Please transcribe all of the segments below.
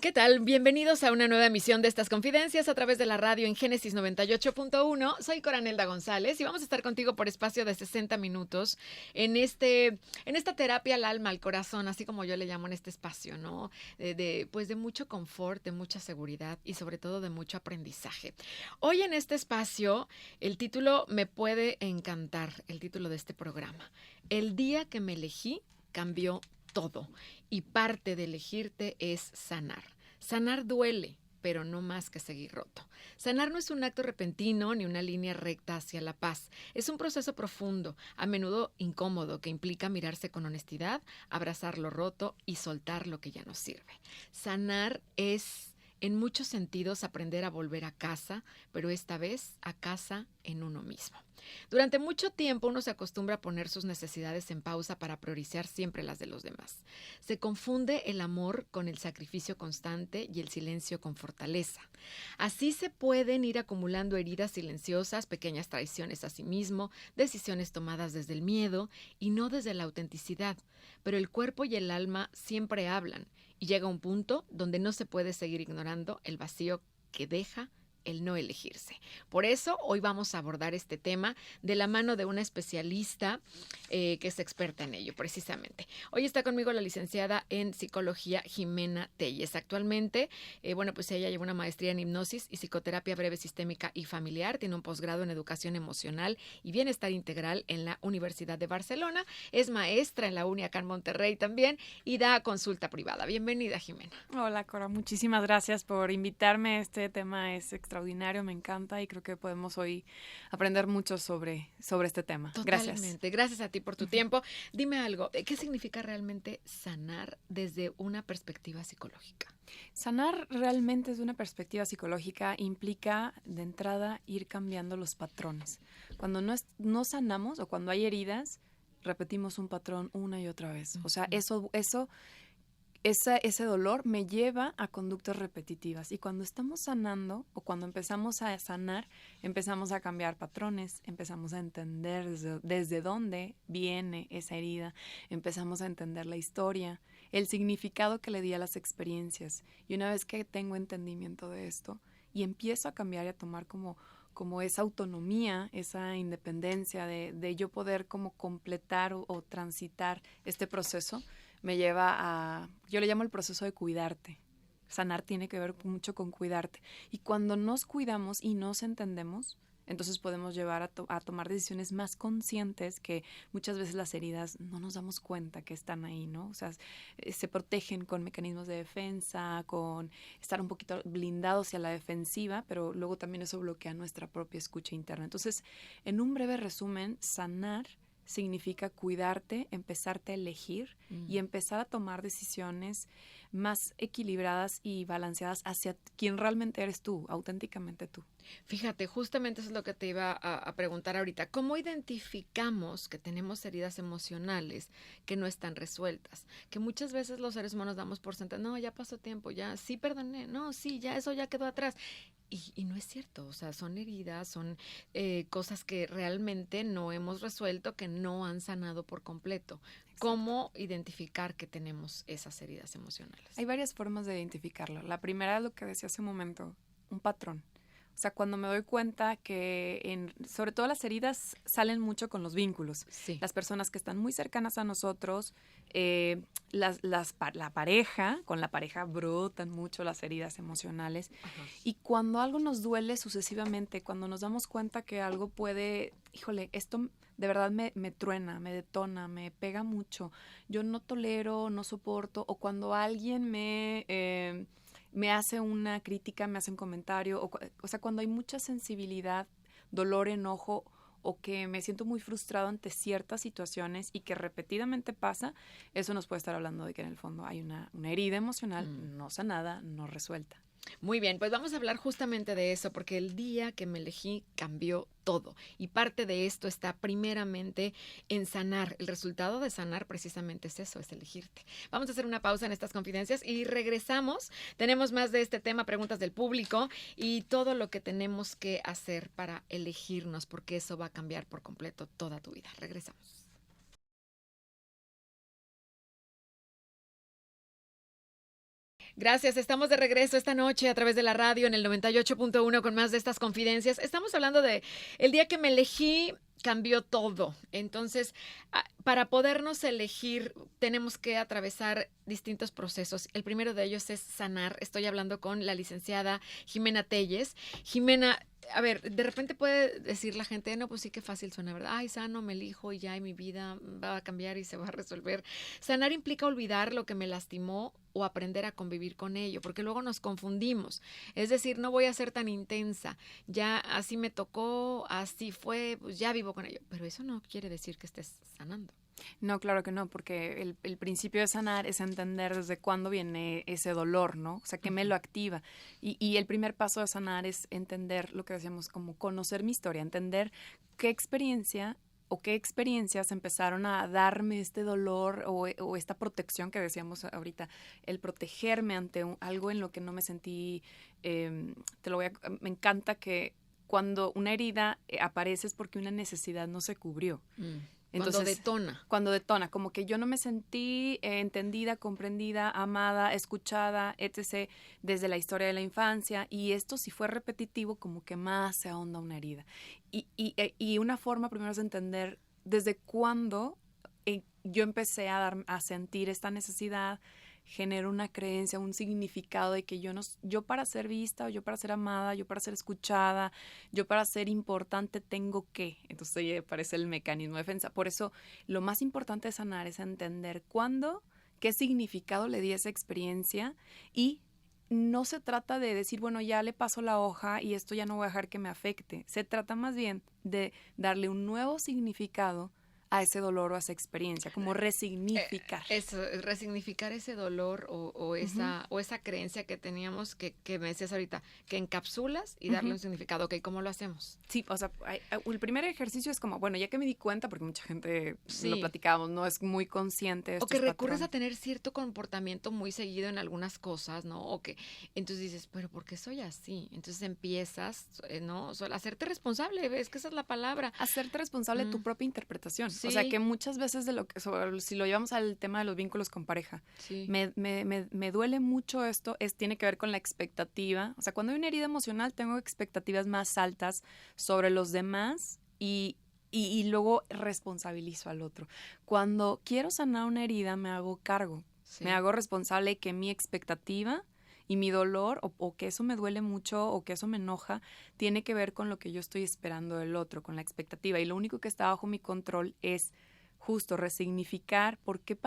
¿Qué tal? Bienvenidos a una nueva emisión de estas confidencias a través de la radio en Génesis 98.1. Soy Coranelda González y vamos a estar contigo por espacio de 60 minutos en esta terapia al alma, al corazón, así como yo le llamo en este espacio, ¿no? Pues de mucho confort, de mucha seguridad y sobre todo de mucho aprendizaje. Hoy en este espacio el título me puede encantar, el título de este programa. El día que me elegí cambió todo y parte de elegirte es sanar. Sanar duele, pero no más que seguir roto. Sanar no es un acto repentino ni una línea recta hacia la paz. Es un proceso profundo, a menudo incómodo, que implica mirarse con honestidad, abrazar lo roto y soltar lo que ya no sirve. Sanar es, en muchos sentidos, aprender a volver a casa, pero esta vez a casa en uno mismo. Durante mucho tiempo uno se acostumbra a poner sus necesidades en pausa para priorizar siempre las de los demás. Se confunde el amor con el sacrificio constante y el silencio con fortaleza. Así se pueden ir acumulando heridas silenciosas, pequeñas traiciones a sí mismo, decisiones tomadas desde el miedo y no desde la autenticidad. Pero el cuerpo y el alma siempre hablan y llega un punto donde no se puede seguir ignorando el vacío que deja el no elegirse. Por eso hoy vamos a abordar este tema de la mano de una especialista que es experta en ello, precisamente. Hoy está conmigo la licenciada en psicología Jimena Telles. Actualmente, pues ella lleva una maestría en hipnosis y psicoterapia breve sistémica y familiar, tiene un posgrado en educación emocional y bienestar integral en la Universidad de Barcelona, es maestra en la Uni acá en Monterrey también y da consulta privada. Bienvenida, Jimena. Hola, Cora, muchísimas gracias por invitarme. Este tema es extraordinario, me encanta y creo que podemos hoy aprender mucho sobre este tema. Totalmente. Gracias a ti por tu tiempo. Dime algo, ¿qué significa realmente sanar desde una perspectiva psicológica? Sanar realmente desde una perspectiva psicológica implica de entrada ir cambiando los patrones. Cuando no sanamos o cuando hay heridas, repetimos un patrón una y otra vez. O sea, ese dolor me lleva a conductas repetitivas y cuando estamos sanando o cuando empezamos a sanar, empezamos a cambiar patrones, empezamos a entender desde dónde viene esa herida, empezamos a entender la historia, el significado que le di a las experiencias. Y una vez que tengo entendimiento de esto y empiezo a cambiar y a tomar como esa autonomía, esa independencia de yo poder como completar o transitar este proceso, me lleva a, yo le llamo el proceso de cuidarte. Sanar tiene que ver mucho con cuidarte. Y cuando nos cuidamos y nos entendemos, entonces podemos llevar a tomar decisiones más conscientes que muchas veces las heridas no nos damos cuenta que están ahí, ¿no? O sea, se protegen con mecanismos de defensa, con estar un poquito blindados hacia la defensiva, pero luego también eso bloquea nuestra propia escucha interna. Entonces, en un breve resumen, sanar significa cuidarte, empezarte a elegir y empezar a tomar decisiones más equilibradas y balanceadas hacia quien realmente eres tú, auténticamente tú. Fíjate, justamente eso es lo que te iba a preguntar ahorita. ¿Cómo identificamos que tenemos heridas emocionales que no están resueltas? Que muchas veces los seres humanos damos por sentado, no, ya pasó tiempo, ya sí perdoné, no, sí, ya eso ya quedó atrás. Y no es cierto, o sea, son heridas, son cosas que realmente no hemos resuelto, que no han sanado por completo. ¿Cómo identificar que tenemos esas heridas emocionales? Hay varias formas de identificarlo. La primera es lo que decía hace un momento, un patrón. O sea, cuando me doy cuenta que sobre todo las heridas salen mucho con los vínculos. Sí. Las personas que están muy cercanas a nosotros, la pareja, con la pareja brotan mucho las heridas emocionales. Ajá. Y cuando algo nos duele sucesivamente, cuando nos damos cuenta que algo puede, híjole, esto de verdad me truena, me detona, me pega mucho, yo no tolero, no soporto, o cuando alguien me hace una crítica, me hace un comentario, o sea, cuando hay mucha sensibilidad, dolor, enojo, o que me siento muy frustrado ante ciertas situaciones y que repetidamente pasa, eso nos puede estar hablando de que en el fondo hay una herida emocional no sanada, no resuelta. Muy bien, pues vamos a hablar justamente de eso, porque el día que me elegí cambió todo. Y parte de esto está primeramente en sanar. El resultado de sanar precisamente es eso, es elegirte. Vamos a hacer una pausa en estas confidencias y regresamos. Tenemos más de este tema, preguntas del público y todo lo que tenemos que hacer para elegirnos, porque eso va a cambiar por completo toda tu vida. Regresamos. Gracias, estamos de regreso esta noche a través de la radio en el 98.1 con más de estas confidencias. Estamos hablando de el día que me elegí, cambió todo. Entonces, para podernos elegir, tenemos que atravesar distintos procesos. El primero de ellos es sanar. Estoy hablando con la licenciada Jimena Telles. Jimena, a ver, de repente puede decir la gente, no, pues sí, qué fácil suena, ¿verdad? Ay, sano, me elijo y ya, y mi vida va a cambiar y se va a resolver. Sanar implica olvidar lo que me lastimó o aprender a convivir con ello, porque luego nos confundimos. Es decir, no voy a ser tan intensa, ya así me tocó, así fue, pues ya vivo con ello. Pero eso no quiere decir que estés sanando. No, claro que no, porque el principio de sanar es entender desde cuándo viene ese dolor, ¿no? O sea, qué me lo activa. Y el primer paso de sanar es entender lo que decíamos, como conocer mi historia, entender qué experiencia o qué experiencias empezaron a darme este dolor o esta protección que decíamos ahorita, el protegerme ante algo en lo que no me sentí, me encanta que cuando una herida aparece es porque una necesidad no se cubrió. Entonces, cuando detona, como que yo no me sentí entendida, comprendida, amada, escuchada, etc., desde la historia de la infancia, y esto si fue repetitivo, como que más se ahonda una herida. Y una forma primero es entender desde cuándo yo empecé a sentir esta necesidad, genera una creencia, un significado de que yo para ser vista, o yo para ser amada, yo para ser escuchada, yo para ser importante tengo que. Entonces ahí aparece el mecanismo de defensa. Por eso lo más importante de sanar es entender cuándo, qué significado le di a esa experiencia, y no se trata de decir, bueno, ya le paso la hoja y esto ya no voy a dejar que me afecte. Se trata más bien de darle un nuevo significado a ese dolor o a esa experiencia, como resignificar. Eso, resignificar ese dolor o esa creencia que teníamos, que me decías ahorita, que encapsulas y darle un significado. Ok, ¿cómo lo hacemos? Sí, o sea, el primer ejercicio es como, bueno, ya que me di cuenta, porque mucha gente lo platicábamos, no es muy consciente de estos patrones. O que recurres patrones. a tener cierto comportamiento muy seguido en algunas cosas, ¿no? O que entonces dices, pero ¿por qué soy así? Entonces empiezas, ¿no? A hacerte responsable, es que esa es la palabra. Hacerte responsable de tu propia interpretación. Sí. O sea, que muchas veces si lo llevamos al tema de los vínculos con pareja, me duele mucho esto, tiene que ver con la expectativa. O sea, cuando hay una herida emocional, tengo expectativas más altas sobre los demás y luego responsabilizo al otro. Cuando quiero sanar una herida, me hago cargo. Me hago responsable de que mi expectativa y mi dolor, o que eso me duele mucho, o que eso me enoja, tiene que ver con lo que yo estoy esperando del otro, con la expectativa. Y lo único que está bajo mi control es justo resignificar, porque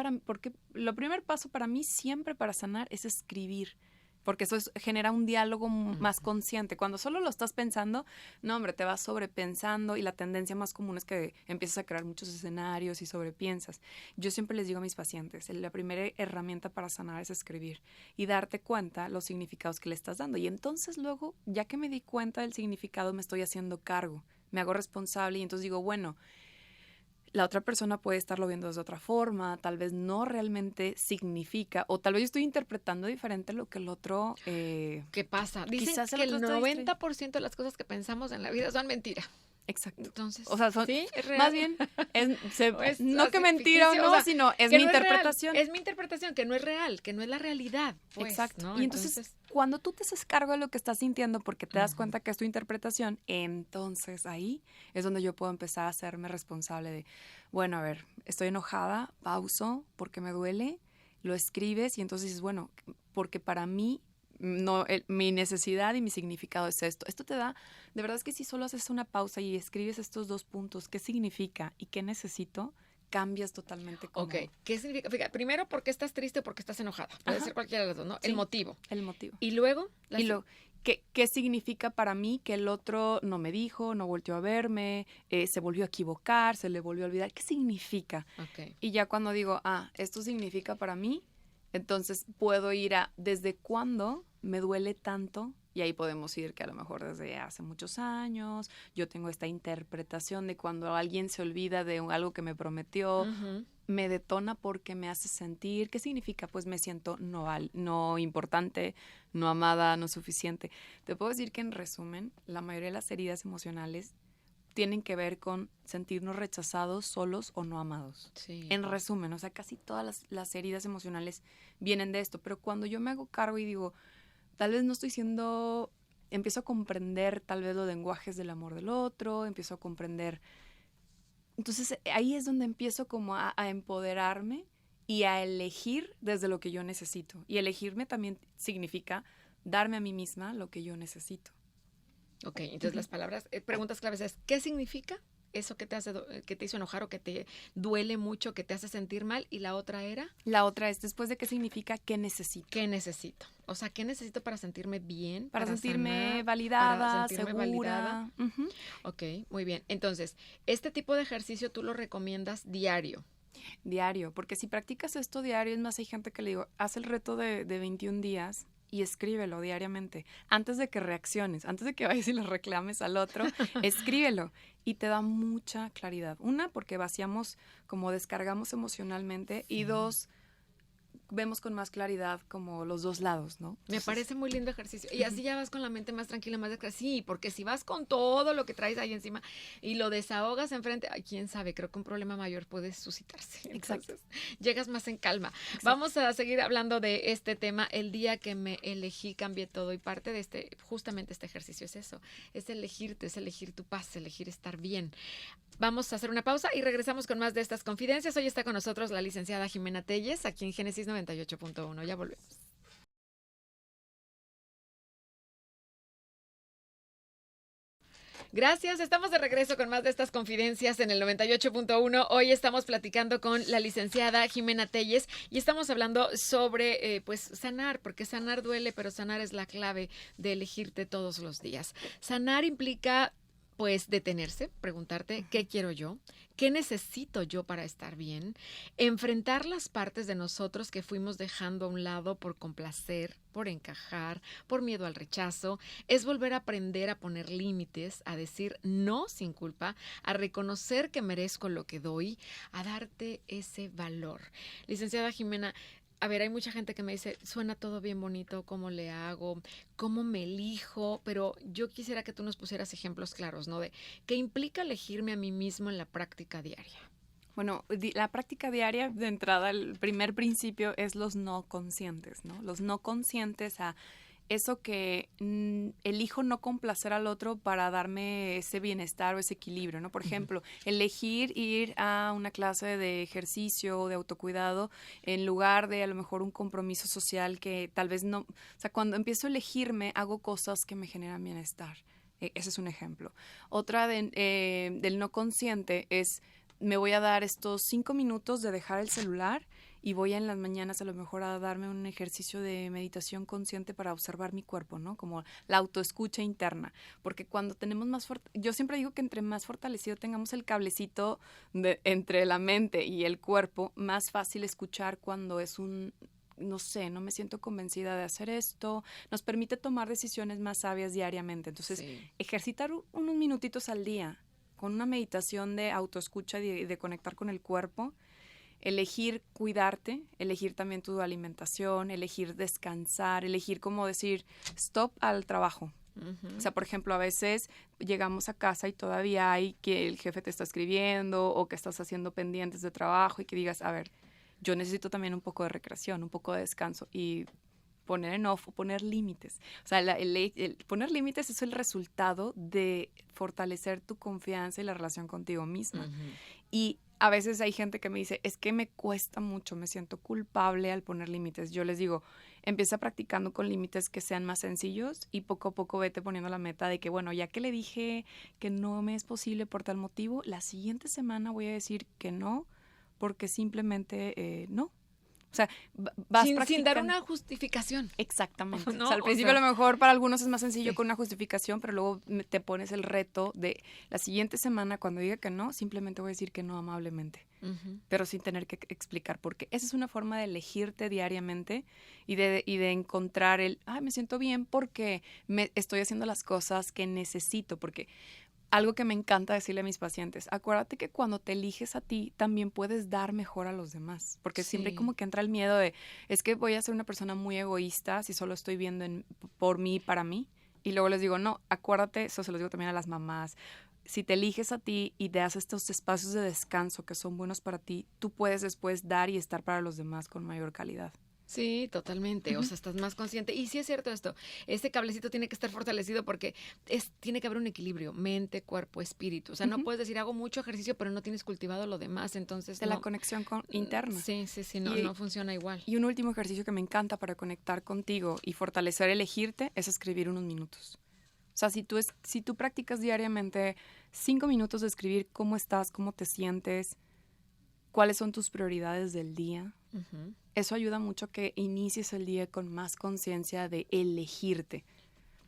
lo primer paso para mí siempre para sanar es escribir. Porque eso genera un diálogo más consciente. Cuando solo lo estás pensando, no, hombre, te vas sobrepensando, y la tendencia más común es que empiezas a crear muchos escenarios y sobrepiensas. Yo siempre les digo a mis pacientes, la primera herramienta para sanar es escribir y darte cuenta los significados que le estás dando. Y entonces luego, ya que me di cuenta del significado, me estoy haciendo cargo, me hago responsable y entonces digo, bueno, la otra persona puede estarlo viendo de otra forma, tal vez no realmente significa, o tal vez yo estoy interpretando diferente lo que el otro... ¿Qué pasa? Dicen que el 90% de las cosas que pensamos en la vida son mentira. Exacto. Entonces, o sea, ¿sí? ¿Es real? Más bien, no que mentira ficticio, o no, sino es mi interpretación. Es mi interpretación, que no es real, que no es la realidad. Pues, exacto. ¿no? Y entonces, cuando tú te haces cargo de lo que estás sintiendo porque te das cuenta que es tu interpretación, entonces ahí es donde yo puedo empezar a hacerme responsable de, bueno, a ver, estoy enojada, pauso, porque me duele, lo escribes y entonces dices, bueno, porque para mí mi necesidad y mi significado es esto. Esto te da, de verdad es que si solo haces una pausa y escribes estos 2 puntos, ¿qué significa y qué necesito? Cambias totalmente como... Ok, ¿qué significa? Fíjate, primero, ¿por qué estás triste o por qué estás enojada? Puede ser cualquiera de los dos, ¿no? Sí, el motivo. Y luego... ¿Qué significa para mí que el otro no me dijo, no volteó a verme, se volvió a equivocar, se le volvió a olvidar? ¿Qué significa? Okay. Y ya cuando digo, esto significa para mí, entonces puedo ir a desde cuándo me duele tanto, y ahí podemos ir que a lo mejor desde hace muchos años yo tengo esta interpretación de cuando alguien se olvida de algo que me prometió, me detona porque me hace sentir, ¿qué significa? Pues me siento no importante, no amada, no suficiente. Te puedo decir que en resumen, la mayoría de las heridas emocionales tienen que ver con sentirnos rechazados, solos o no amados. Sí. En resumen, o sea, casi todas las heridas emocionales vienen de esto, pero cuando yo me hago cargo y digo, tal vez no estoy siendo, empiezo a comprender tal vez los lenguajes del amor del otro, empiezo a comprender, entonces ahí es donde empiezo como a empoderarme y a elegir desde lo que yo necesito. Y elegirme también significa darme a mí misma lo que yo necesito. Ok, entonces las palabras, preguntas claves es, ¿qué significa eso que que te hizo enojar o que te duele mucho, que te hace sentir mal? Y la otra era, La otra es, después de qué significa, ¿qué necesito? ¿qué necesito? O sea, ¿qué necesito para sentirme bien? Para sentirme sanar, validada, para sentirme segura. validada. Ujú. Ok, muy bien. Entonces, este tipo de ejercicio tú lo recomiendas diario. Diario, porque si practicas esto diario, es más, hay gente que le digo, haz el reto de 21 días y escríbelo diariamente. Antes de que reacciones, antes de que vayas y lo reclames al otro, escríbelo y te da mucha claridad. Una, porque vaciamos, como descargamos emocionalmente, y dos, vemos con más claridad como los dos lados, ¿no? Me parece muy lindo ejercicio. Y así ya vas con la mente más tranquila, más de sí, porque si vas con todo lo que traes ahí encima y lo desahogas enfrente, ay, quién sabe, creo que un problema mayor puede suscitarse. Exacto. Entonces, llegas más en calma. Exacto. Vamos a seguir hablando de este tema. El día que me elegí, cambié todo. Y parte de justamente este ejercicio es eso, es elegirte, es elegir tu paz, elegir estar bien. Vamos a hacer una pausa y regresamos con más de estas confidencias. Hoy está con nosotros la licenciada Jimena Telles, aquí en Génesis 98.1. Ya volvemos. Gracias, estamos de regreso con más de estas confidencias en el 98.1. Hoy estamos platicando con la licenciada Jimena Telles y estamos hablando sobre pues sanar, porque sanar duele, pero sanar es la clave de elegirte todos los días. Sanar implica pues detenerse, preguntarte qué quiero yo, qué necesito yo para estar bien, enfrentar las partes de nosotros que fuimos dejando a un lado por complacer, por encajar, por miedo al rechazo, es volver a aprender a poner límites, a decir no sin culpa, a reconocer que merezco lo que doy, a darte ese valor. Licenciada Jimena, a ver, hay mucha gente que me dice, suena todo bien bonito, ¿cómo le hago? ¿Cómo me elijo? Pero yo quisiera que tú nos pusieras ejemplos claros, ¿no? De qué implica elegirme a mí mismo en la práctica diaria. Bueno, la práctica diaria, de entrada, el primer principio es los no conscientes, ¿no? Los no conscientes a eso que elijo no complacer al otro para darme ese bienestar o ese equilibrio, ¿no? Por ejemplo, elegir ir a una clase de ejercicio o de autocuidado en lugar de a lo mejor un compromiso social que tal vez no, o sea, cuando empiezo a elegirme hago cosas que me generan bienestar. Ese es un ejemplo. Otra del no consciente es, me voy a dar estos 5 minutos de dejar el celular y voy en las mañanas a lo mejor a darme un ejercicio de meditación consciente para observar mi cuerpo, ¿no? Como la autoescucha interna. Porque cuando tenemos yo siempre digo que entre más fortalecido tengamos el cablecito entre la mente y el cuerpo, más fácil escuchar cuando es no sé, no me siento convencida de hacer esto, nos permite tomar decisiones más sabias diariamente. Entonces, ejercitar unos minutitos al día con una meditación de autoescucha y de conectar con el cuerpo, elegir cuidarte, elegir también tu alimentación, elegir descansar, elegir como decir stop al trabajo. Uh-huh. O sea, por ejemplo, a veces llegamos a casa y todavía hay que el jefe te está escribiendo o que estás haciendo pendientes de trabajo y que digas, a ver, yo necesito también un poco de recreación, un poco de descanso y poner en off, poner límites. O sea, el poner límites es el resultado de fortalecer tu confianza y la relación contigo misma. Uh-huh. Y a veces hay gente que me dice, es que me cuesta mucho, me siento culpable al poner límites. Yo les digo, empieza practicando con límites que sean más sencillos y poco a poco vete poniendo la meta de que, bueno, ya que le dije que no me es posible por tal motivo, la siguiente semana voy a decir que no, porque simplemente no. O sea, vas sin dar una justificación. Exactamente. ¿No? O sea, al principio a lo mejor para algunos es más sencillo con una justificación, pero luego te pones el reto de la siguiente semana, cuando diga que no, simplemente voy a decir que no amablemente, pero sin tener que explicar por qué. Esa es una forma de elegirte diariamente y de encontrar me siento bien porque estoy haciendo las cosas que necesito, porque algo que me encanta decirle a mis pacientes, acuérdate que cuando te eliges a ti, también puedes dar mejor a los demás, porque siempre como que entra el miedo de, es que voy a ser una persona muy egoísta si solo estoy viendo por mí y para mí, y luego les digo, no, acuérdate, eso se los digo también a las mamás, si te eliges a ti y te das estos espacios de descanso que son buenos para ti, tú puedes después dar y estar para los demás con mayor calidad. Sí, totalmente. O sea, estás más consciente. Y sí es cierto esto, este cablecito tiene que estar fortalecido porque tiene que haber un equilibrio, mente, cuerpo, espíritu. O sea, no puedes decir, hago mucho ejercicio, pero no tienes cultivado lo demás, entonces La conexión interna. Sí, no funciona igual. Y un último ejercicio que me encanta para conectar contigo y fortalecer elegirte es escribir unos minutos. O sea, si tú practicas diariamente 5 minutos de escribir cómo estás, cómo te sientes, cuáles son tus prioridades del día, eso ayuda mucho a que inicies el día con más conciencia de elegirte.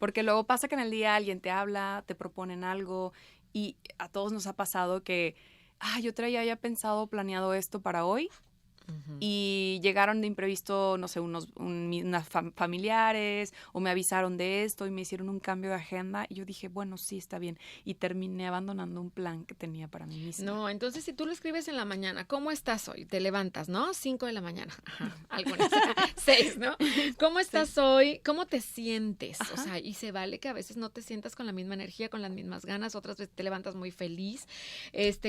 Porque luego pasa que en el día alguien te habla, te proponen algo y a todos nos ha pasado que, yo traía ya pensado, planeado esto para hoy y llegaron de imprevisto, no sé, unos familiares o me avisaron de esto y me hicieron un cambio de agenda y yo dije, bueno, sí, está bien. Y terminé abandonando un plan que tenía para mí misma. No, entonces si tú lo escribes en la mañana, ¿cómo estás hoy? Te levantas, ¿no? 5 de la mañana. Ajá, algunas. 6, ¿no? ¿Cómo estás hoy? ¿Cómo te sientes? Ajá. O sea, y se vale que a veces no te sientas con la misma energía, con las mismas ganas, otras veces te levantas muy feliz,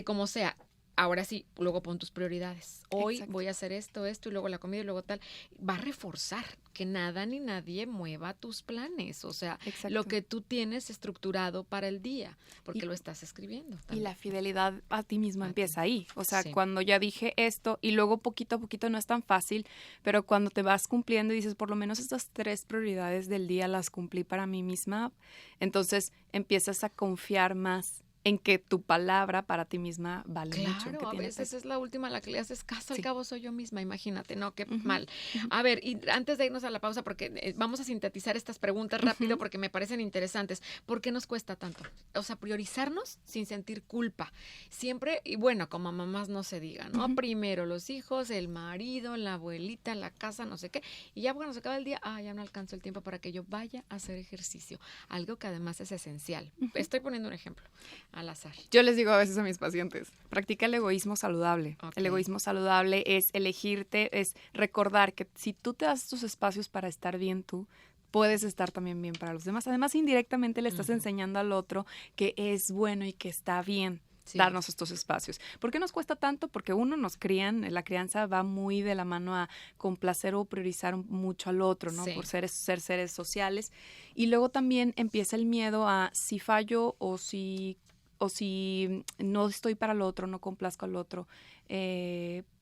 como sea. Ahora sí, luego pon tus prioridades. Hoy Exacto. voy a hacer esto y luego la comida y luego tal. Va a reforzar que nada ni nadie mueva tus planes. O sea, Exacto. lo que tú tienes estructurado para el día, porque lo estás escribiendo también. Y la fidelidad a ti misma empieza ahí. O sea, Sí. Cuando ya dije esto y luego poquito a poquito no es tan fácil, pero cuando te vas cumpliendo y dices, por lo menos estas 3 prioridades del día las cumplí para mí misma, entonces empiezas a confiar más en que tu palabra para ti misma vale mucho. Claro, a veces peso. es la última a la que le haces caso, al Sí. cabo soy yo misma, imagínate, no, qué mal. A ver, y antes de irnos a la pausa, porque vamos a sintetizar estas preguntas rápido porque me parecen interesantes. ¿Por qué nos cuesta tanto? O sea, priorizarnos sin sentir culpa. Siempre, y bueno, como mamás no se diga, ¿no? Primero los hijos, el marido, la abuelita, la casa, no sé qué, y ya cuando se acaba el día, ya no alcanzo el tiempo para que yo vaya a hacer ejercicio, algo que además es esencial. Estoy poniendo un ejemplo al azar. Yo les digo a veces a mis pacientes, practica el egoísmo saludable. Okay. El egoísmo saludable es elegirte, es recordar que si tú te das estos espacios para estar bien tú, puedes estar también bien para los demás. Además, indirectamente le estás enseñando al otro que es bueno y que está bien. Sí. Darnos estos espacios. ¿Por qué nos cuesta tanto? Porque nos crían, la crianza va muy de la mano a complacer o priorizar mucho al otro, ¿no? Sí. Por ser seres sociales. Y luego también empieza el miedo a si fallo o si no estoy para el otro, no complazco al otro,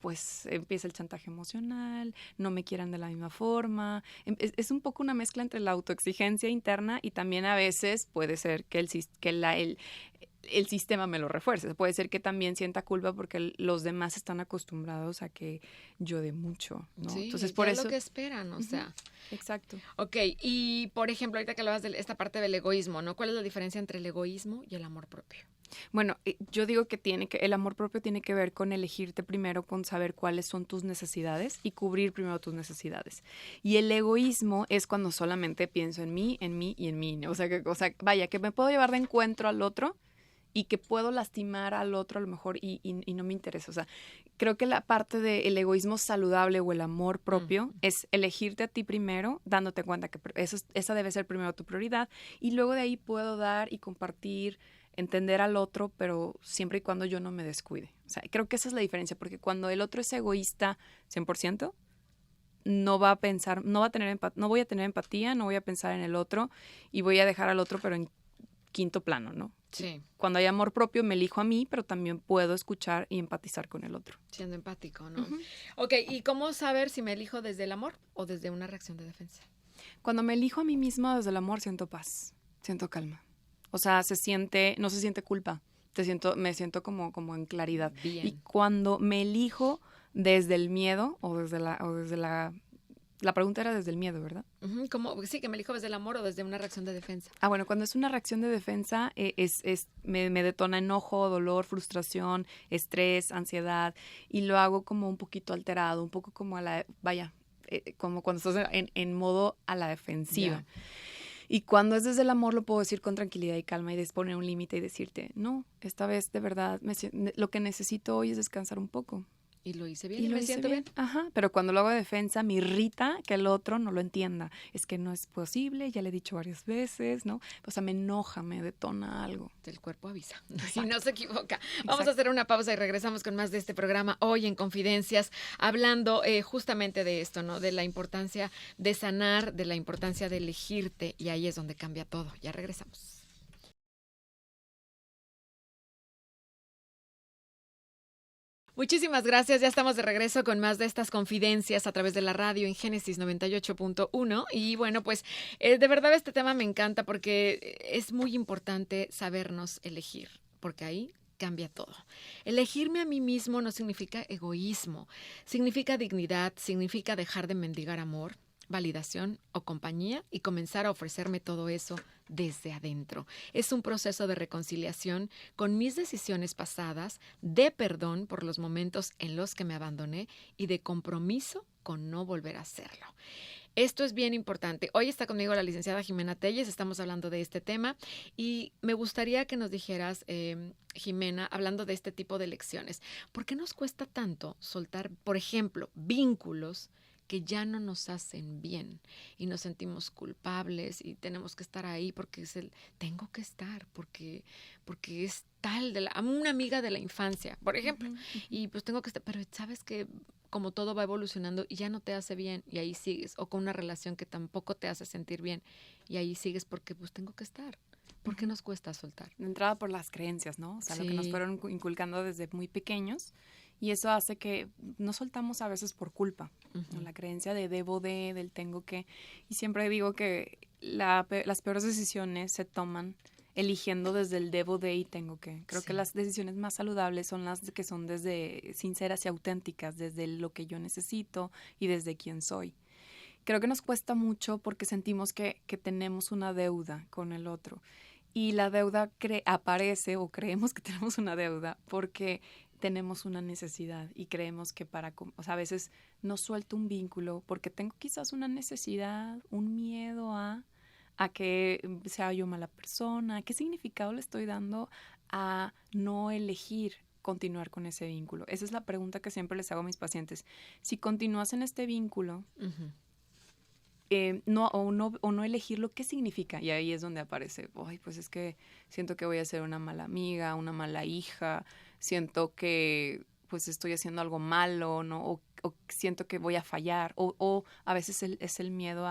pues empieza el chantaje emocional, no me quieran de la misma forma. Es un poco una mezcla entre la autoexigencia interna y también a veces puede ser que el sistema me lo refuerce. Puede ser que también sienta culpa porque los demás están acostumbrados a que yo dé mucho, ¿no? Sí, entonces por eso es lo que esperan, o sea. Exacto. Ok, y por ejemplo, ahorita que hablabas de esta parte del egoísmo, ¿no? ¿Cuál es la diferencia entre el egoísmo y el amor propio? Bueno, yo digo que el amor propio tiene que ver con elegirte primero, con saber cuáles son tus necesidades y cubrir primero tus necesidades. Y el egoísmo es cuando solamente pienso en mí y en mí, ¿no? O sea, vaya, que me puedo llevar de encuentro al otro y que puedo lastimar al otro a lo mejor y no me interesa. O sea, creo que la parte del egoísmo saludable o el amor propio es elegirte a ti primero, dándote cuenta que esa debe ser primero tu prioridad y luego de ahí puedo dar y compartir, entender al otro, pero siempre y cuando yo no me descuide. O sea, creo que esa es la diferencia, porque cuando el otro es egoísta 100%, no voy a tener empatía, no voy a pensar en el otro y voy a dejar al otro, pero en quinto plano, ¿no? Sí. Cuando hay amor propio me elijo a mí, pero también puedo escuchar y empatizar con el otro. Siendo empático, ¿no? Ok, ¿y cómo saber si me elijo desde el amor o desde una reacción de defensa? Cuando me elijo a mí misma desde el amor, siento paz, siento calma. O sea, no se siente culpa, me siento como en claridad. Bien. Y cuando me elijo desde el miedo o desde la pregunta era desde el miedo, ¿verdad? ¿Cómo? Sí, que me elijo desde el amor o desde una reacción de defensa. Bueno, cuando es una reacción de defensa, me detona enojo, dolor, frustración, estrés, ansiedad, y lo hago como un poquito alterado, un poco como como cuando estás en modo a la defensiva. Yeah. Y cuando es desde el amor lo puedo decir con tranquilidad y calma y poner un límite y decirte, no, esta vez de verdad lo que necesito hoy es descansar un poco. Y lo hice bien y me siento bien. Ajá, pero cuando lo hago de defensa me irrita que el otro no lo entienda. Es que no es posible, ya le he dicho varias veces, ¿no? O sea, me enoja, me detona algo. El cuerpo avisa Exacto. y no se equivoca. Exacto. Vamos a hacer una pausa y regresamos con más de este programa hoy en Confidencias, hablando justamente de esto, ¿no? De la importancia de sanar, de la importancia de elegirte, y ahí es donde cambia todo. Ya regresamos. Muchísimas gracias, ya estamos de regreso con más de estas confidencias a través de la radio en Génesis 98.1 y bueno, pues de verdad este tema me encanta porque es muy importante sabernos elegir, porque ahí cambia todo. Elegirme a mí mismo no significa egoísmo, significa dignidad, significa dejar de mendigar amor, validación o compañía y comenzar a ofrecerme todo eso desde adentro. Es un proceso de reconciliación con mis decisiones pasadas, de perdón por los momentos en los que me abandoné y de compromiso con no volver a hacerlo. Esto es bien importante. Hoy está conmigo la licenciada Jimena Telles, estamos hablando de este tema y me gustaría que nos dijeras, Jimena, hablando de este tipo de lecciones, ¿por qué nos cuesta tanto soltar, por ejemplo, vínculos que ya no nos hacen bien y nos sentimos culpables y tenemos que estar ahí porque tengo que estar, porque es tal una amiga de la infancia, por ejemplo, y pues tengo que estar, pero sabes que como todo va evolucionando y ya no te hace bien y ahí sigues, o con una relación que tampoco te hace sentir bien y ahí sigues porque pues tengo que estar. ¿Por qué nos cuesta soltar? De entrada por las creencias, ¿no? O sea, Sí. lo que nos fueron inculcando desde muy pequeños y eso hace que no soltamos a veces por culpa. ¿No? La creencia de debo de, del tengo que. Y siempre digo que las peores decisiones se toman eligiendo desde el debo de y tengo que. Creo que las decisiones más saludables son las que son desde sinceras y auténticas, desde lo que yo necesito y desde quién soy. Creo que nos cuesta mucho porque sentimos que tenemos una deuda con el otro. Y la deuda aparece o creemos que tenemos una deuda porque tenemos una necesidad y creemos que o sea, a veces no suelto un vínculo porque tengo quizás una necesidad, un miedo a que sea yo mala persona. ¿Qué significado le estoy dando a no elegir continuar con ese vínculo? Esa es la pregunta que siempre les hago a mis pacientes. Si continúas en este vínculo, no elegirlo, ¿qué significa? Y ahí es donde aparece, ay, pues es que siento que voy a ser una mala amiga, una mala hija, siento que pues estoy haciendo algo malo, ¿no? O siento que voy a fallar, o a veces es el miedo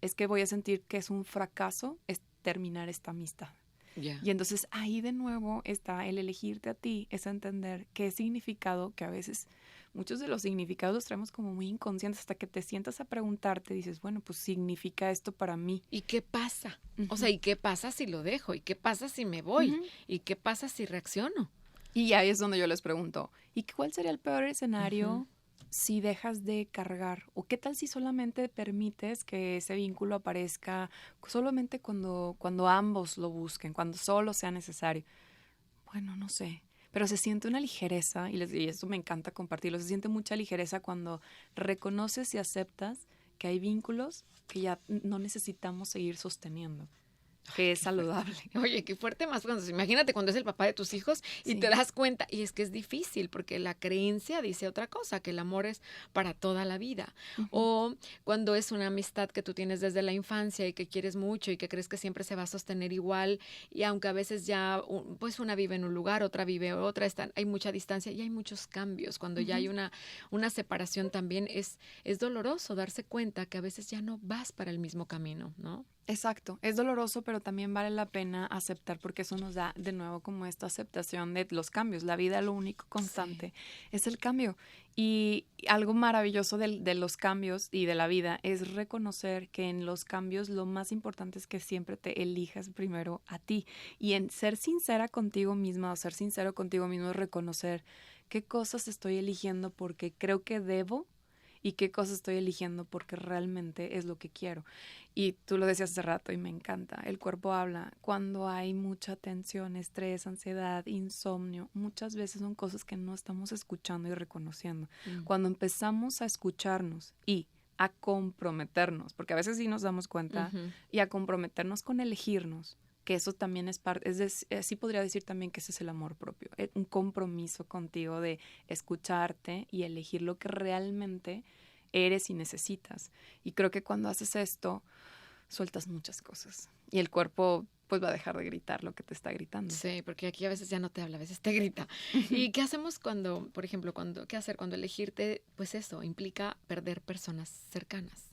es que voy a sentir que es un fracaso es terminar esta amistad. Yeah. Y entonces ahí de nuevo está el elegirte a ti, es entender qué significado, que a veces muchos de los significados los traemos como muy inconscientes hasta que te sientas a preguntarte, dices, bueno, pues significa esto para mí. ¿Y qué pasa? O sea, ¿y qué pasa si lo dejo? ¿Y qué pasa si me voy? ¿Y qué pasa si reacciono? Y ahí es donde yo les pregunto, ¿y cuál sería el peor escenario si dejas de cargar? ¿O qué tal si solamente permites que ese vínculo aparezca solamente cuando ambos lo busquen, cuando solo sea necesario? Bueno, no sé. Pero se siente una ligereza, y esto me encanta compartirlo, se siente mucha ligereza cuando reconoces y aceptas que hay vínculos que ya no necesitamos seguir sosteniendo, que es saludable. Oye, qué fuerte más. Imagínate cuando es el papá de tus hijos y te das cuenta, y es que es difícil porque la creencia dice otra cosa, que el amor es para toda la vida. O cuando es una amistad que tú tienes desde la infancia y que quieres mucho y que crees que siempre se va a sostener igual, y aunque a veces ya pues una vive en un lugar, otra vive en otra, hay mucha distancia y hay muchos cambios. Cuando ya hay una separación también es doloroso darse cuenta que a veces ya no vas para el mismo camino, ¿no? Exacto, es doloroso, pero también vale la pena aceptar porque eso nos da de nuevo como esta aceptación de los cambios. La vida, lo único constante es el cambio. Y algo maravilloso de los cambios y de la vida es reconocer que en los cambios lo más importante es que siempre te elijas primero a ti. Y en ser sincera contigo misma o ser sincero contigo mismo es reconocer qué cosas estoy eligiendo porque creo que debo y qué cosas estoy eligiendo porque realmente es lo que quiero. Y tú lo decías hace rato y me encanta, el cuerpo habla. Cuando hay mucha tensión, estrés, ansiedad, insomnio, muchas veces son cosas que no estamos escuchando y reconociendo. Cuando empezamos a escucharnos y a comprometernos, porque a veces sí nos damos cuenta, y a comprometernos con elegirnos, que eso también es parte, sí podría decir también que ese es el amor propio, un compromiso contigo de escucharte y elegir lo que realmente eres y necesitas. Y creo que cuando haces esto, sueltas muchas cosas y el cuerpo pues va a dejar de gritar lo que te está gritando. Sí, porque aquí a veces ya no te habla, a veces te grita. ¿Y qué hacemos cuando, por ejemplo, qué hacer cuando elegirte, pues eso, implica perder personas cercanas?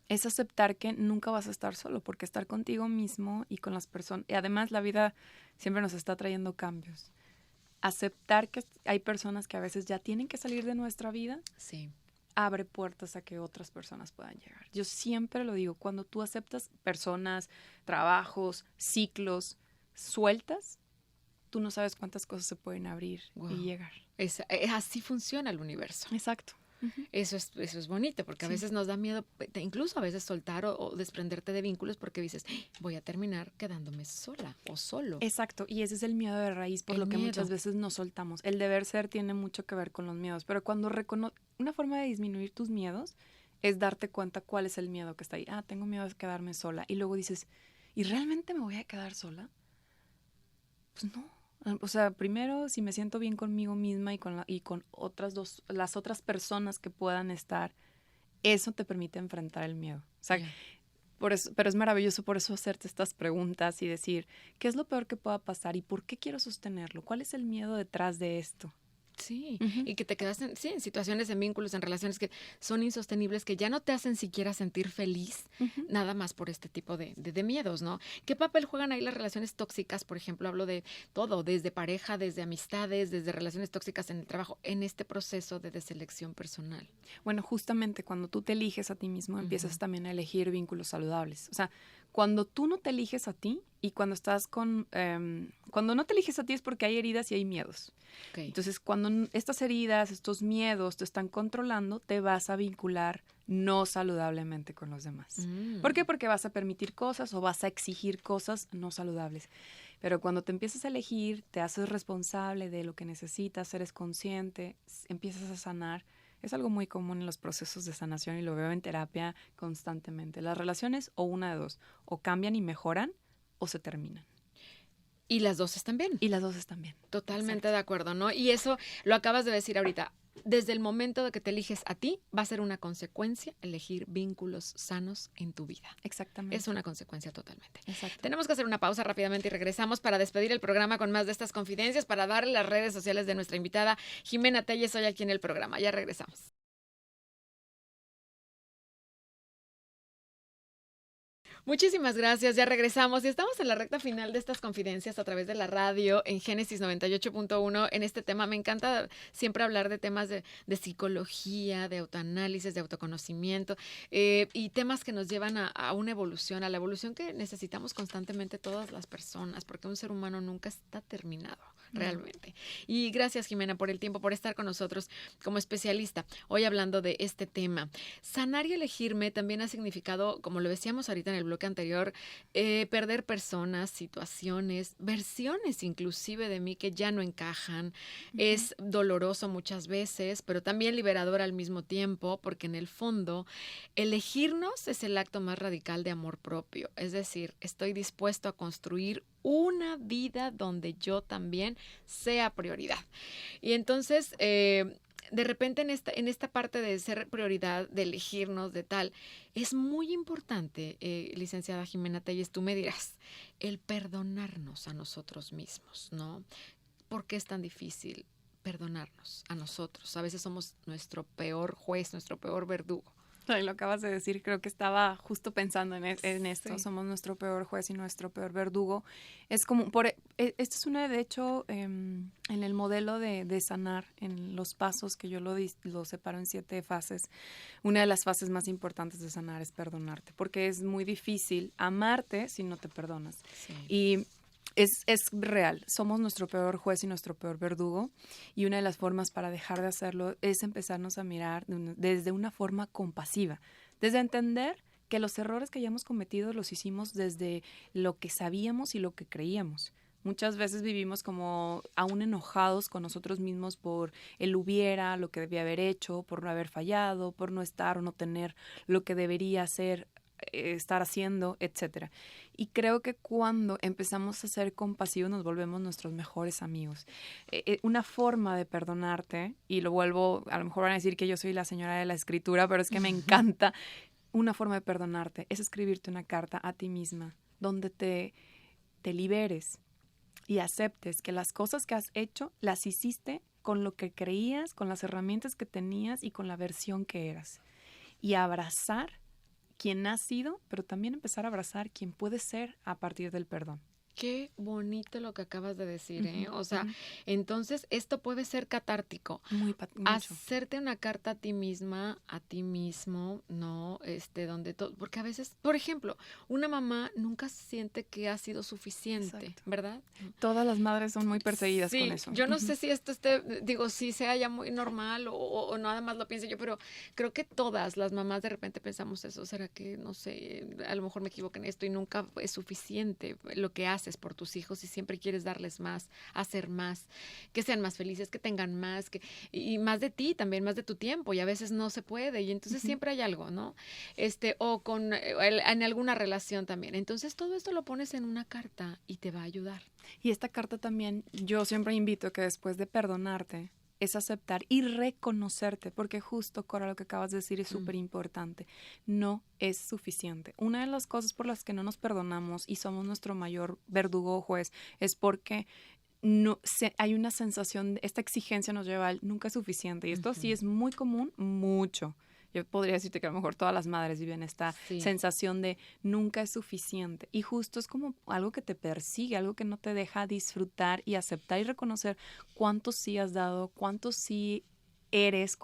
Es aceptar que nunca vas a estar solo, porque estar contigo mismo y con las personas, y además la vida siempre nos está trayendo cambios. Aceptar que hay personas que a veces ya tienen que salir de nuestra vida, sí, abre puertas a que otras personas puedan llegar. Yo siempre lo digo, cuando tú aceptas personas, trabajos, ciclos, sueltas, tú no sabes cuántas cosas se pueden abrir y llegar. Así funciona el universo. Exacto. Uh-huh. Eso es bonito, porque a veces nos da miedo, incluso a veces soltar o desprenderte de vínculos porque dices, voy a terminar quedándome sola o solo. Exacto, y ese es el miedo de raíz, por lo que muchas veces nos soltamos. El deber ser tiene mucho que ver con los miedos, pero cuando una forma de disminuir tus miedos es darte cuenta cuál es el miedo que está ahí. Tengo miedo de quedarme sola. Y luego dices, ¿y realmente me voy a quedar sola? Pues no. O sea, primero, si me siento bien conmigo misma y con las otras personas que puedan estar, eso te permite enfrentar el miedo. O sea, por eso, pero es maravilloso por eso hacerte estas preguntas y decir, ¿qué es lo peor que pueda pasar y por qué quiero sostenerlo? ¿Cuál es el miedo detrás de esto? Sí, y que te quedas en situaciones, en vínculos, en relaciones que son insostenibles, que ya no te hacen siquiera sentir feliz, nada más por este tipo de miedos, ¿no? ¿Qué papel juegan ahí las relaciones tóxicas? Por ejemplo, hablo de todo, desde pareja, desde amistades, desde relaciones tóxicas en el trabajo, en este proceso de deselección personal. Bueno, justamente cuando tú te eliges a ti mismo, empiezas también a elegir vínculos saludables. O sea, cuando tú no te eliges a ti y cuando estás cuando no te eliges a ti es porque hay heridas y hay miedos. Okay. Entonces, cuando estas heridas, estos miedos te están controlando, te vas a vincular no saludablemente con los demás. ¿Por qué? Porque vas a permitir cosas o vas a exigir cosas no saludables. Pero cuando te empiezas a elegir, te haces responsable de lo que necesitas, eres consciente, empiezas a sanar. Es algo muy común en los procesos de sanación y lo veo en terapia constantemente. Las relaciones, o una de dos, o cambian y mejoran o se terminan. Y las dos están bien. Y las dos están bien. Totalmente Exacto. de acuerdo, ¿no? Y eso lo acabas de decir ahorita. Desde el momento de que te eliges a ti, va a ser una consecuencia elegir vínculos sanos en tu vida. Exactamente. Es una consecuencia totalmente. Exacto. Tenemos que hacer una pausa rápidamente y regresamos para despedir el programa con más de estas confidencias, para darle las redes sociales de nuestra invitada Jimena Telles hoy aquí en el programa. Ya regresamos. Muchísimas gracias, ya regresamos y estamos en la recta final de estas confidencias a través de la radio en Génesis 98.1 en este tema. Me encanta siempre hablar de temas de psicología, de autoanálisis, de autoconocimiento y temas que nos llevan a una evolución, a la evolución que necesitamos constantemente todas las personas, porque un ser humano nunca está terminado. Realmente. Y gracias, Jimena, por el tiempo, por estar con nosotros como especialista. Hoy hablando de este tema. Sanar y elegirme también ha significado, como lo decíamos ahorita en el bloque anterior, perder personas, situaciones, versiones inclusive de mí que ya no encajan. Es doloroso muchas veces, pero también liberador al mismo tiempo, porque en el fondo, elegirnos es el acto más radical de amor propio. Es decir, estoy dispuesto a construir una vida donde yo también sea prioridad. Y entonces, de repente en esta parte de ser prioridad, de elegirnos, de tal, es muy importante, licenciada Jimena Telles, tú me dirás, el perdonarnos a nosotros mismos, ¿no? ¿Por qué es tan difícil perdonarnos a nosotros? A veces somos nuestro peor juez, nuestro peor verdugo. Lo acabas de decir, creo que estaba justo pensando en esto. Sí. Somos nuestro peor juez y nuestro peor verdugo. Es como, esto es una, de hecho, en el modelo de sanar, en los pasos que yo lo separo en 7 fases, una de las fases más importantes de sanar es perdonarte, porque es muy difícil amarte si no te perdonas. Sí. Y es real, somos nuestro peor juez y nuestro peor verdugo, y una de las formas para dejar de hacerlo es empezarnos a mirar desde una forma compasiva, desde entender que los errores que hayamos cometido los hicimos desde lo que sabíamos y lo que creíamos. Muchas veces vivimos como aún enojados con nosotros mismos por el hubiera, lo que debía haber hecho, por no haber fallado, por no estar o no tener lo que debería ser estar haciendo, etcétera. Y creo que cuando empezamos a ser compasivos nos volvemos nuestros mejores amigos. Una forma de perdonarte, y lo vuelvo, a lo mejor van a decir que yo soy la señora de la escritura, pero es que me encanta. Una forma de perdonarte es escribirte una carta a ti misma, donde te liberes y aceptes que las cosas que has hecho las hiciste con lo que creías, con las herramientas que tenías y con la versión que eras. Y abrazar quien has sido, pero también empezar a abrazar quien puedes ser a partir del perdón. Qué bonito lo que acabas de decir, ¿eh? O sea, entonces esto puede ser catártico. Mucho. Hacerte una carta a ti misma, a ti mismo, ¿no? Donde todo, porque a veces, por ejemplo, una mamá nunca siente que ha sido suficiente, Exacto. ¿verdad? Todas las madres son muy perseguidas con eso. Yo no sé si esto si sea ya muy normal o nada más lo piense yo, pero creo que todas las mamás de repente pensamos eso. ¿Será que, no sé, a lo mejor me equivoco en esto y nunca es suficiente lo que haces por tus hijos y siempre quieres darles más, hacer más, que sean más felices, que tengan más, y más de ti también, más de tu tiempo, y a veces no se puede, y entonces siempre hay algo, ¿no? O en alguna relación también. Entonces todo esto lo pones en una carta y te va a ayudar. Y esta carta también, yo siempre invito que después de perdonarte, es aceptar y reconocerte, porque justo, Cora, lo que acabas de decir es súper importante. No es suficiente. Una de las cosas por las que no nos perdonamos y somos nuestro mayor verdugo o juez es porque hay una sensación, esta exigencia nos lleva al nunca es suficiente. Y esto sí es muy común, mucho. Yo podría decirte que a lo mejor todas las madres viven esta sensación de nunca es suficiente. Y justo es como algo que te persigue, algo que no te deja disfrutar y aceptar y reconocer cuánto sí has dado, cuánto sí eres.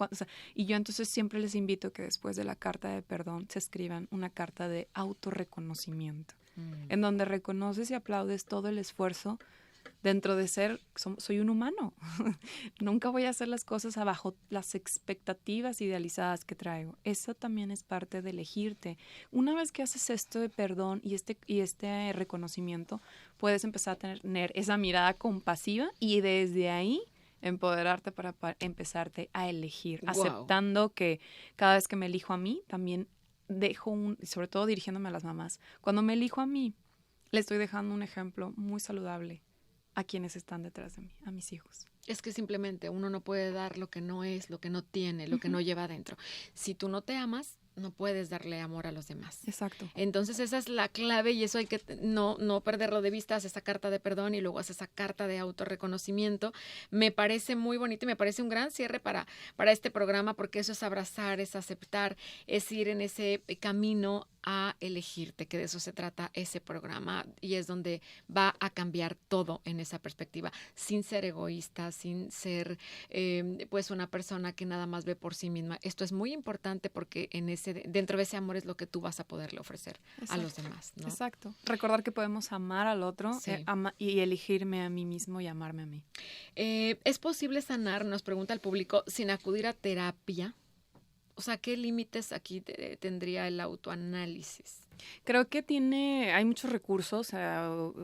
Y yo entonces siempre les invito que después de la carta de perdón se escriban una carta de autorreconocimiento, en donde reconoces y aplaudes todo el esfuerzo dentro de soy un humano. Nunca voy a hacer las cosas abajo las expectativas idealizadas que traigo. Eso también es parte de elegirte. Una vez que haces esto de perdón y este reconocimiento, puedes empezar a tener esa mirada compasiva y desde ahí empoderarte para empezarte a elegir, aceptando que cada vez que me elijo a mí, también sobre todo dirigiéndome a las mamás, cuando me elijo a mí, le estoy dejando un ejemplo muy saludable a quienes están detrás de mí, a mis hijos. Es que simplemente uno no puede dar lo que no es, lo que no tiene, lo que no lleva adentro. Si tú no te amas, no puedes darle amor a los demás. Exacto. Entonces esa es la clave y eso hay que no perderlo de vista. Haz esa carta de perdón y luego haz esa carta de autorreconocimiento. Me parece muy bonito y me parece un gran cierre para este programa, porque eso es abrazar, es aceptar, es ir en ese camino a elegirte, que de eso se trata ese programa, y es donde va a cambiar todo en esa perspectiva, sin ser egoísta, sin ser pues una persona que nada más ve por sí misma. Esto es muy importante porque dentro de ese amor es lo que tú vas a poderle ofrecer a los demás, ¿no? Exacto. Recordar que podemos amar al otro y elegirme a mí mismo y amarme a mí. ¿Es posible sanar, nos pregunta el público, sin acudir a terapia? O sea, ¿qué límites aquí tendría el autoanálisis? Creo que hay muchos recursos,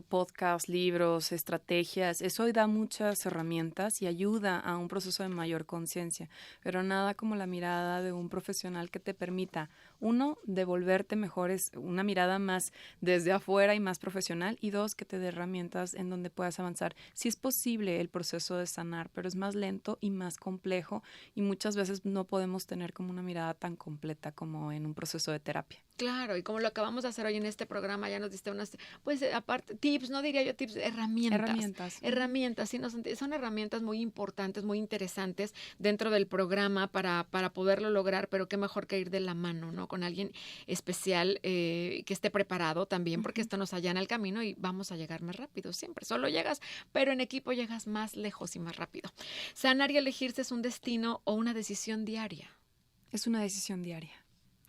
podcasts, libros, estrategias. Eso da muchas herramientas y ayuda a un proceso de mayor conciencia, pero nada como la mirada de un profesional que te permita, uno, devolverte mejores, una mirada más desde afuera y más profesional, y dos, que te dé herramientas en donde puedas avanzar. Sí es posible el proceso de sanar, pero es más lento y más complejo, y muchas veces no podemos tener como una mirada tan completa como en un proceso de terapia. Claro, y como lo acabamos de hacer hoy en este programa, ya nos diste unas, pues aparte, tips, no diría yo tips, herramientas. Herramientas, sí, son herramientas muy importantes, muy interesantes dentro del programa para poderlo lograr, pero qué mejor que ir de la mano, ¿no? Con alguien especial que esté preparado también, porque esto nos allana el camino y vamos a llegar más rápido siempre. Solo llegas, pero en equipo llegas más lejos y más rápido. Sanar y elegirse es un destino o una decisión diaria. Es una decisión diaria.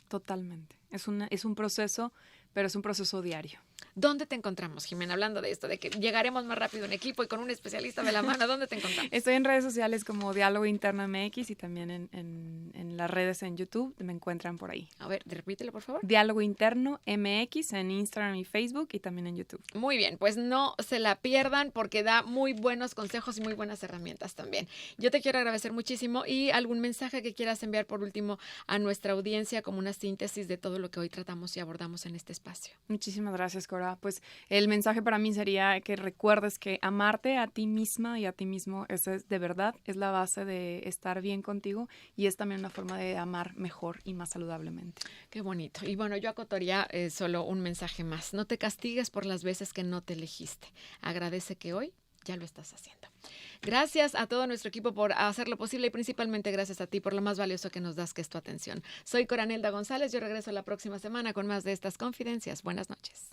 Totalmente. Es un proceso, pero es un proceso diario. ¿Dónde te encontramos, Jimena? Hablando de esto, de que llegaremos más rápido en equipo y con un especialista de la mano, ¿dónde te encontramos? Estoy en redes sociales como Diálogo Interno MX y también en las redes en YouTube, me encuentran por ahí. A ver, repítelo, por favor. Diálogo Interno MX en Instagram y Facebook y también en YouTube. Muy bien, pues no se la pierdan porque da muy buenos consejos y muy buenas herramientas también. Yo te quiero agradecer muchísimo y algún mensaje que quieras enviar por último a nuestra audiencia como una síntesis de todo lo que hoy tratamos y abordamos en este espacio. Muchísimas gracias, Cora. Pues el mensaje para mí sería que recuerdes que amarte a ti misma y a ti mismo, eso es de verdad, es la base de estar bien contigo y es también una forma de amar mejor y más saludablemente. Qué bonito. Y bueno, yo acotaría solo un mensaje más. No te castigues por las veces que no te elegiste. Agradece que hoy ya lo estás haciendo. Gracias a todo nuestro equipo por hacerlo posible y principalmente gracias a ti por lo más valioso que nos das, que es tu atención. Soy Coranelda González. Yo regreso la próxima semana con más de estas confidencias. Buenas noches.